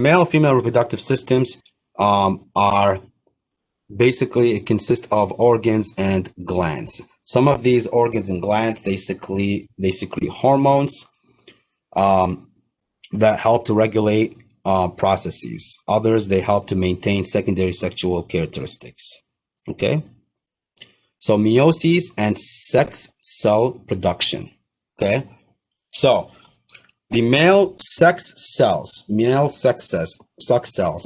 Male and female reproductive systems are basically, it consists of organs and glands. Some of these organs and glands, they secrete hormones that help to regulate processes. Others, they help to maintain secondary sexual characteristics. Okay. So meiosis and sex cell production. Okay. So the male sex cells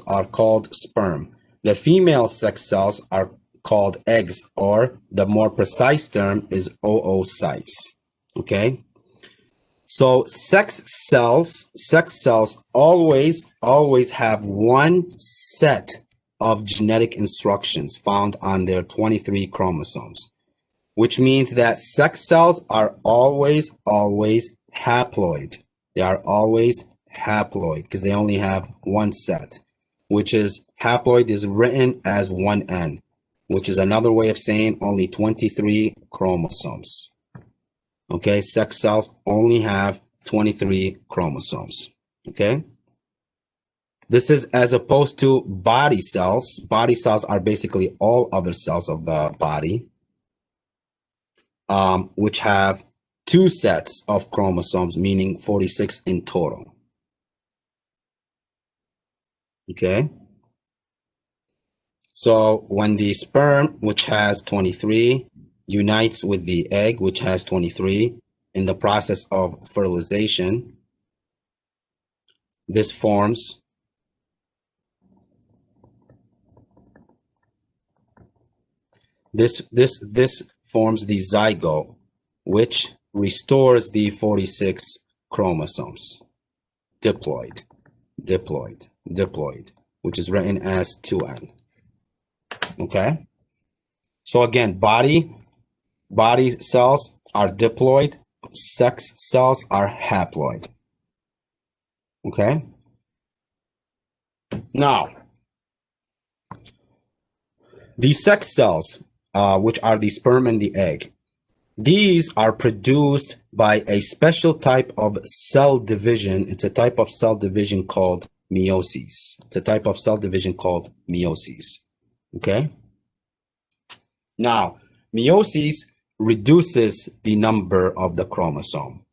are called sperm. The female sex cells are called eggs, or the more precise term is oocytes. Okay. So sex cells always have one set of genetic instructions found on their 23 chromosomes, which means that sex cells are always haploid. They are always haploid because they only have one set, which is haploid is written as 1N, which is another way of saying only 23 chromosomes. Okay, sex cells only have 23 chromosomes. Okay. This is as opposed to body cells. Body cells are basically all other cells of the body, which have two sets of chromosomes, meaning 46 in total. Okay. So when the sperm, which has 23, unites with the egg, which has 23, in the process of fertilization, this forms this forms the zygote, which restores the 46 chromosomes. Diploid, which is written as 2N. Okay. So again, body cells are diploid, sex cells are haploid. Okay. Now, the sex cells, which are the sperm and the egg, these are produced by a special type of cell division. It's a type of cell division called meiosis. Okay. Now, meiosis reduces the number of the chromosome.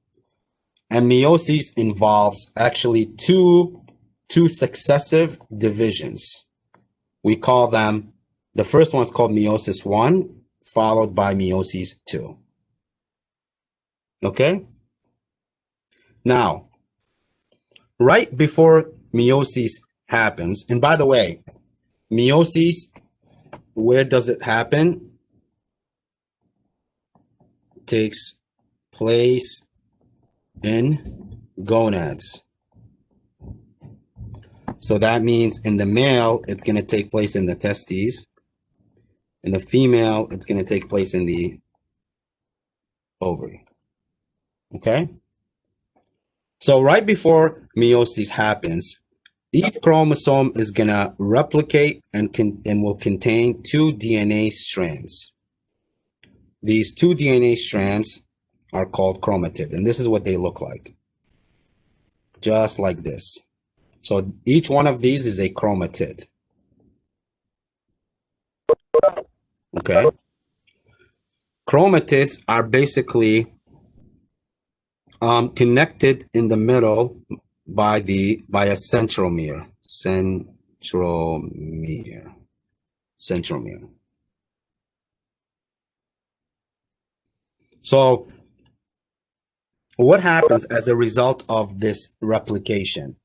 And meiosis involves actually two successive divisions. We call them, the first one is called meiosis 1, followed by meiosis 2. Okay? Now, right before meiosis happens, and by the way, meiosis, where does it happen? It takes place in gonads. So that means in the male, it's going to take place in the testes. In the female, it's going to take place in the ovary. Okay? So right before meiosis happens, each chromosome is going to replicate and will contain two DNA strands. These two DNA strands are called chromatid, and this is what they look like. Just like this. So each one of these is a chromatid. Okay. Chromatids are basically connected in the middle by a centromere. Centromere. So what happens as a result of this replication?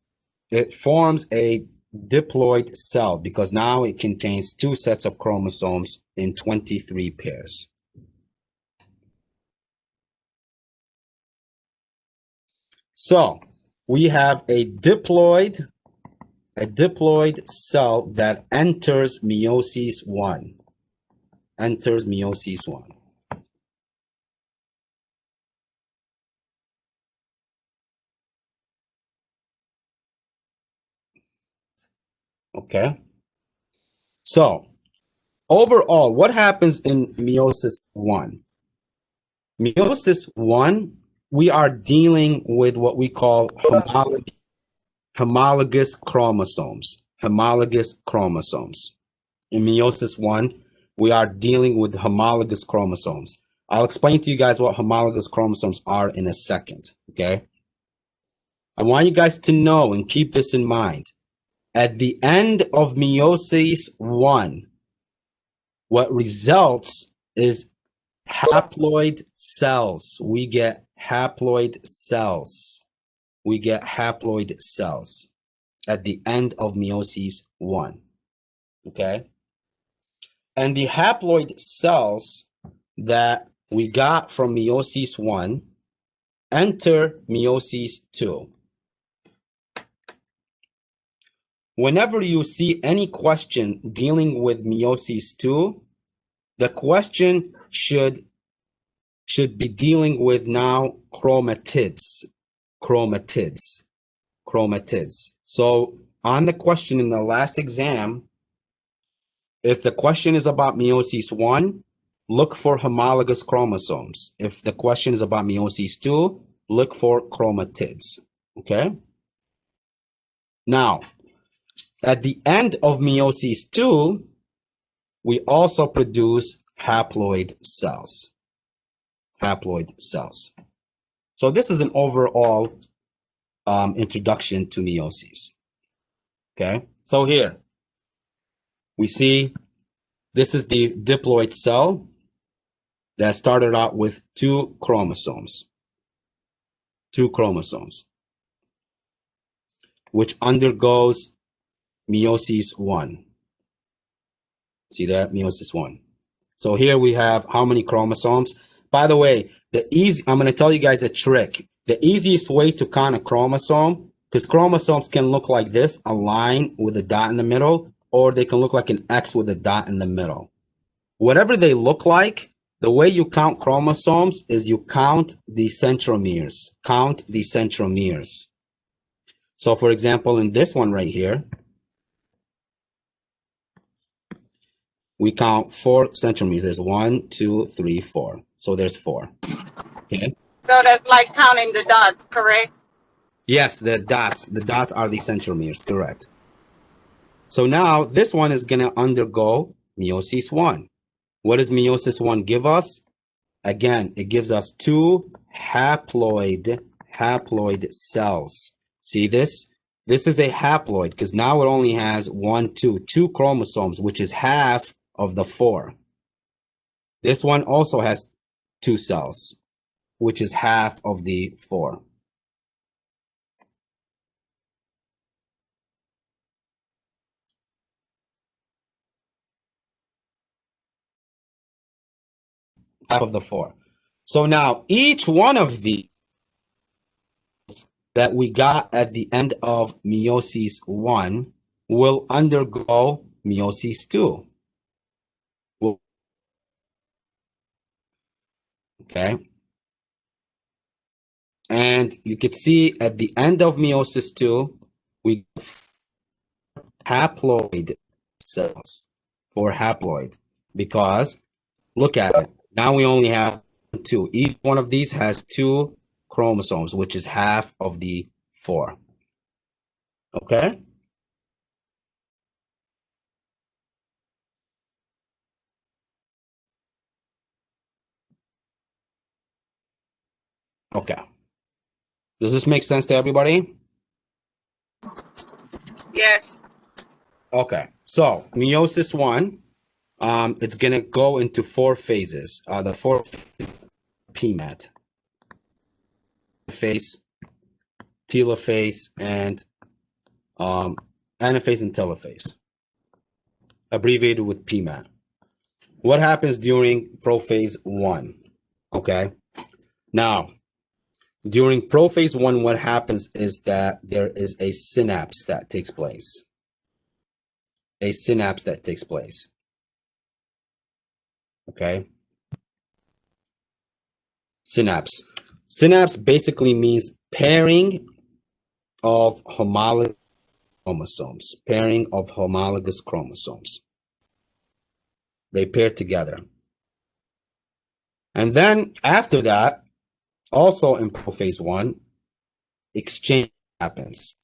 It forms a diploid cell because now it contains two sets of chromosomes in 23 pairs. So we have a diploid cell that enters meiosis 1. Okay. So overall, what happens in meiosis 1? Meiosis 1, we are dealing with what we call homologous chromosomes. Homologous chromosomes. In meiosis 1, we are dealing with homologous chromosomes. I'll explain to you guys what homologous chromosomes are in a second, okay? I want you guys to know and keep this in mind. At the end of meiosis 1, what results is haploid cells. We get haploid cells. We get haploid cells at the end of meiosis 1, okay? And the haploid cells that we got from meiosis 1 enter meiosis 2. Whenever you see any question dealing with meiosis 2, the question should be dealing with now chromatids. So on the question in the last exam, if the question is about meiosis 1, look for homologous chromosomes. If the question is about meiosis 2, look for chromatids, okay? Now, at the end of meiosis 2, we also produce haploid cells. Haploid cells. So this is an overall introduction to meiosis. Okay, so here we see this is the diploid cell that started out with 2 chromosomes. 2 chromosomes, which undergoes meiosis 1. See that? Meiosis 1. So here we have how many chromosomes? By the way, I'm going to tell you guys a trick. The easiest way to count a chromosome, because chromosomes can look like this, a line with a dot in the middle, or they can look like an X with a dot in the middle. Whatever they look like, the way you count chromosomes is you count the centromeres. Count the centromeres. So for example, in this one right here, we count 4 centromeres. There's 1, 2, 3, 4. So there's 4. Okay. So that's like counting the dots, correct? Yes, the dots. The dots are the centromeres, correct. So now this one is going to undergo meiosis 1. What does meiosis 1 give us? Again, it gives us 2 haploid cells. See this? This is a haploid because now it only has 2 chromosomes, which is half of the 4. This one also has 2 cells, which is half of the 4. Half of the 4. So now each one of these that we got at the end of meiosis 1 will undergo meiosis 2. Okay. And you could see at the end of meiosis 2, we haploid cells for haploid because look at it. Now we only have 2. Each one of these has 2 chromosomes, which is half of the 4. Okay. Okay. Does this make sense to everybody? Yes. Okay. So meiosis 1, it's gonna go into 4 phases. The 4 PMAT phase, telophase, and anaphase and telophase, abbreviated with PMAT. What happens during prophase 1? Okay. Now, during prophase 1, what happens is that there is a synapse that takes place. A synapse that takes place. Okay. Synapse. Synapse basically means pairing of homologous chromosomes. Pairing of homologous chromosomes. They pair together. And then after that, also in prophase 1, exchange happens.